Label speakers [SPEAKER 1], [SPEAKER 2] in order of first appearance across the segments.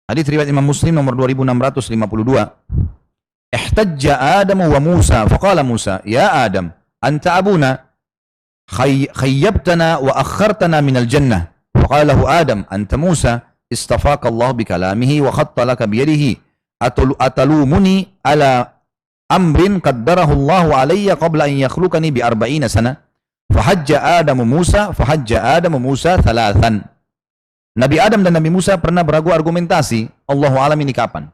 [SPEAKER 1] Hadis riwayat Imam Muslim nomor 2652. Ihtajja Adam wa Musa, faqala Musa, ya Adam, anta abuna, khayyabtana wa akhartana minal jannah. Faqala lahu Adam, anta Musa, istafaka Allah bikalamihi wa khatta laka biyadihi. Atalumuni ala amrin qaddarahu Allah alayya qabla an yakhlukani bi 40 sana. Fahajja Adam Musa thalathan. Nabi Adam dan Nabi Musa pernah beragu argumentasi. Allahu alam, ini kapan?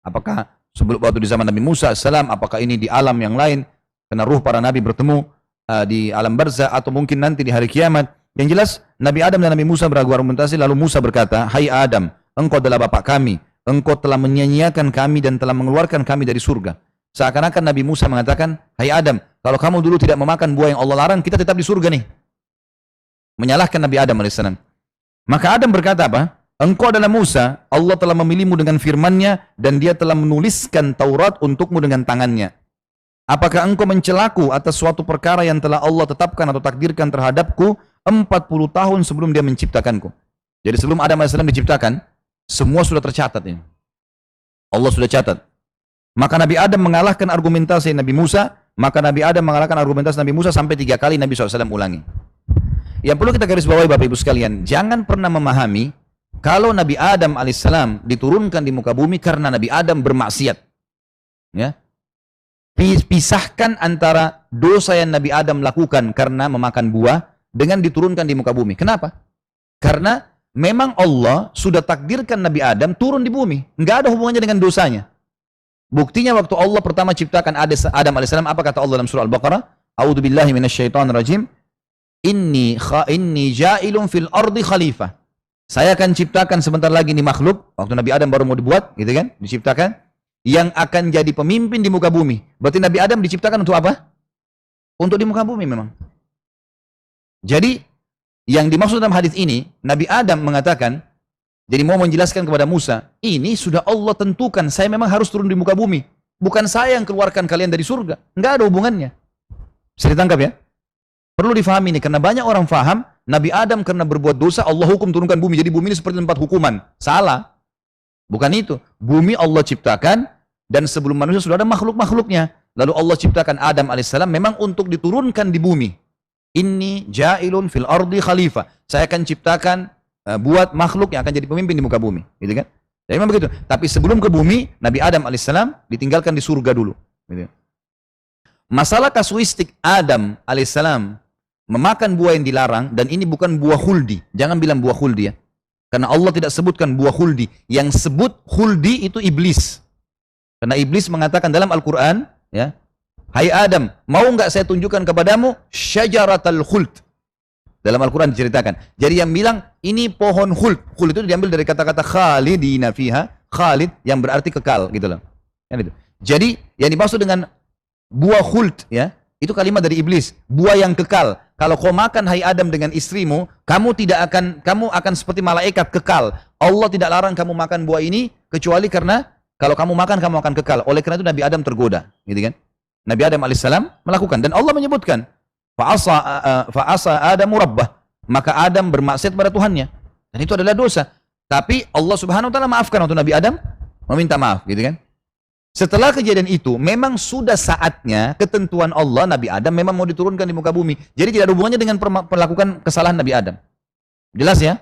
[SPEAKER 1] Apakah sebelum waktu di zaman Nabi Musa AS, apakah ini di alam yang lain karena ruh para nabi bertemu di alam barzah, atau mungkin nanti di hari kiamat? Yang jelas Nabi Adam dan Nabi Musa beragu argumentasi. Lalu Musa berkata, hai Adam, engkau adalah bapak kami, engkau telah menyanyiakan kami dan telah mengeluarkan kami dari surga. Seakan-akan Nabi Musa mengatakan, hai Adam, kalau kamu dulu tidak memakan buah yang Allah larang, kita tetap di surga nih. Menyalahkan Nabi Adam AS. Maka Adam berkata apa? Engkau adalah Musa, Allah telah memilihmu dengan firman-Nya dan Dia telah menuliskan Taurat untukmu dengan tangannya. Apakah engkau mencelaku atas suatu perkara yang telah Allah tetapkan atau takdirkan terhadapku 40 tahun sebelum Dia menciptakanku? Jadi sebelum Adam AS diciptakan, semua sudah tercatat ini. Allah sudah catat. Maka Nabi Adam mengalahkan argumentasi Nabi Musa, maka Nabi Adam mengalahkan argumentasi Nabi Musa sampai 3 kali Nabi SAW ulangi. Yang perlu kita garis bawahi Bapak Ibu sekalian, jangan pernah memahami kalau Nabi Adam alaihissalam diturunkan di muka bumi karena Nabi Adam bermaksiat. Ya. Pisahkan antara dosa yang Nabi Adam lakukan karena memakan buah dengan diturunkan di muka bumi. Kenapa? Karena memang Allah sudah takdirkan Nabi Adam turun di bumi. Nggak ada hubungannya dengan dosanya. Buktinya waktu Allah pertama ciptakan Adam alaihissalam, apa kata Allah dalam surah Al-Baqarah? A'udzubillahi minasyaitonirrajim. Inni ja'ilun fil ardi khalifah. Saya akan ciptakan sebentar lagi nih makhluk, waktu Nabi Adam baru mau dibuat, gitu kan, diciptakan, yang akan jadi pemimpin di muka bumi. Berarti Nabi Adam diciptakan untuk apa? Untuk di muka bumi memang. Jadi, yang dimaksud dalam hadis ini, Nabi Adam mengatakan, jadi mau menjelaskan kepada Musa, ini sudah Allah tentukan, saya memang harus turun di muka bumi. Bukan saya yang keluarkan kalian dari surga. Enggak ada hubungannya. Bisa ditangkap ya? Perlu difahami ini, karena banyak orang faham, Nabi Adam karena berbuat dosa, Allah hukum turunkan bumi. Jadi bumi ini seperti tempat hukuman. Salah. Bukan itu. Bumi Allah ciptakan, dan sebelum manusia sudah ada makhluk-makhluknya. Lalu Allah ciptakan Adam alaihissalam memang untuk diturunkan di bumi. Inni ja'ilun fil ardi khalifah. Saya akan ciptakan, buat makhluk yang akan jadi pemimpin di muka bumi. Gitu kan? Jadi memang begitu. Tapi sebelum ke bumi, Nabi Adam alaihissalam ditinggalkan di surga dulu. Gitu. Masalah kasuistik Adam alaihissalam memakan buah yang dilarang, dan ini bukan buah khuldi. Jangan bilang buah khuldi ya. Karena Allah tidak sebutkan buah khuldi. Yang sebut khuldi itu iblis. Karena iblis mengatakan dalam Al-Quran, ya, hai Adam, mau nggak saya tunjukkan kepadamu syajaratul khuld? Dalam Al-Quran diceritakan. Jadi yang bilang ini pohon khuld. Khuld itu diambil dari kata-kata khalidina fiha, khalid yang berarti kekal, gitu loh. Jadi yang dimaksud dengan buah khuld, ya, itu kalimat dari iblis, buah yang kekal. Kalau kau makan hai Adam dengan istrimu, kamu akan seperti malaikat kekal. Allah tidak larang kamu makan buah ini kecuali karena kalau kamu makan kamu akan kekal. Oleh karena itu Nabi Adam tergoda, gitu kan? Nabi Adam alaihissalam melakukan, dan Allah menyebutkan fa'asa Adamu rabbah, maka Adam bermaksiat pada Tuhannya, dan itu adalah dosa. Tapi Allah Subhanahu wa taala maafkan untuk Nabi Adam, meminta maaf, gitu kan? Setelah kejadian itu, memang sudah saatnya ketentuan Allah, Nabi Adam memang mau diturunkan di muka bumi. Jadi tidak ada hubungannya dengan melakukan kesalahan Nabi Adam. Jelas ya?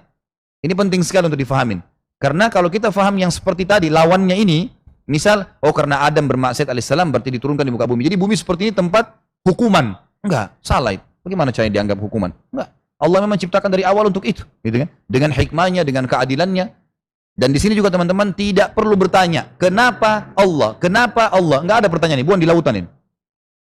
[SPEAKER 1] Ini penting sekali untuk difahamin. Karena kalau kita faham yang seperti tadi, lawannya ini, misal, oh karena Adam bermaksiat alaihissalam berarti diturunkan di muka bumi. Jadi bumi seperti ini tempat hukuman. Enggak, salah itu. Bagaimana caranya dianggap hukuman? Enggak. Allah memang ciptakan dari awal untuk itu, gitu kan? Dengan hikmahnya, dengan keadilannya. Dan di sini juga teman-teman tidak perlu bertanya, kenapa Allah? Kenapa Allah? Enggak ada pertanyaan ini, bukan di lautan ini.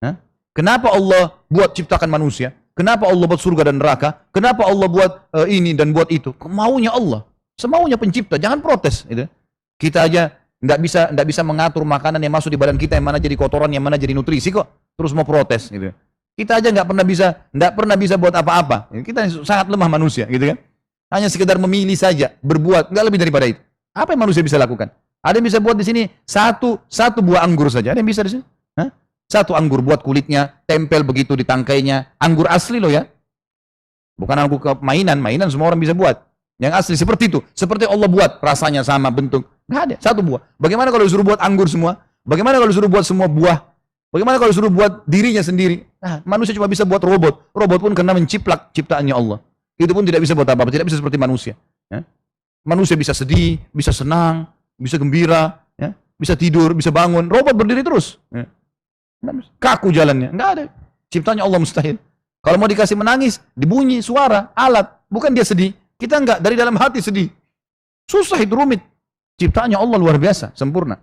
[SPEAKER 1] Hah? Kenapa Allah buat ciptakan manusia? Kenapa Allah buat surga dan neraka? Kenapa Allah buat ini dan buat itu? Maunya Allah. Semaunya pencipta, jangan protes. Gitu. Kita aja nggak bisa mengatur makanan yang masuk di badan kita, yang mana jadi kotoran, yang mana jadi nutrisi kok. Terus mau protes. Gitu. Kita aja nggak pernah bisa buat apa-apa. Kita sangat lemah manusia, gitu kan? Hanya sekedar memilih saja, berbuat, nggak lebih daripada itu. Apa yang manusia bisa lakukan? Ada yang bisa buat di sini satu buah anggur saja. Ada yang bisa di sini? Hah? Satu anggur buat kulitnya, tempel begitu di tangkainya. Anggur asli loh ya. Bukan anggur mainan semua orang bisa buat. Yang asli seperti itu. Seperti Allah buat, rasanya sama, bentuk. Nggak ada, satu buah. Bagaimana kalau disuruh buat anggur semua? Bagaimana kalau disuruh buat semua buah? Bagaimana kalau disuruh buat dirinya sendiri? Nah, manusia cuma bisa buat robot. Robot pun kena menciplak ciptaannya Allah. Itu pun tidak bisa buat apa-apa, tidak bisa seperti manusia. Ya. Manusia bisa sedih, bisa senang, bisa gembira, ya. Bisa tidur, bisa bangun. Robot berdiri terus. Ya. Kaku jalannya, nggak ada. Ciptanya Allah mustahil. Kalau mau dikasih menangis, dibunyi suara, alat. Bukan dia sedih. Kita enggak, dari dalam hati sedih. Susah itu, rumit. Ciptaannya Allah luar biasa, sempurna.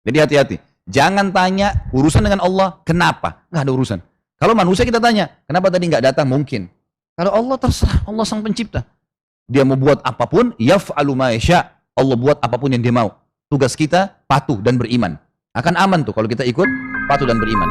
[SPEAKER 1] Jadi hati-hati. Jangan tanya urusan dengan Allah, kenapa? Nggak ada urusan. Kalau manusia kita tanya, kenapa tadi nggak datang? Mungkin. Kalau Allah terserah, Allah sang pencipta. Dia mau buat apapun, yaf'alu ma yasha. Allah buat apapun yang dia mau. Tugas kita patuh dan beriman. Akan aman tuh kalau kita ikut patuh dan beriman.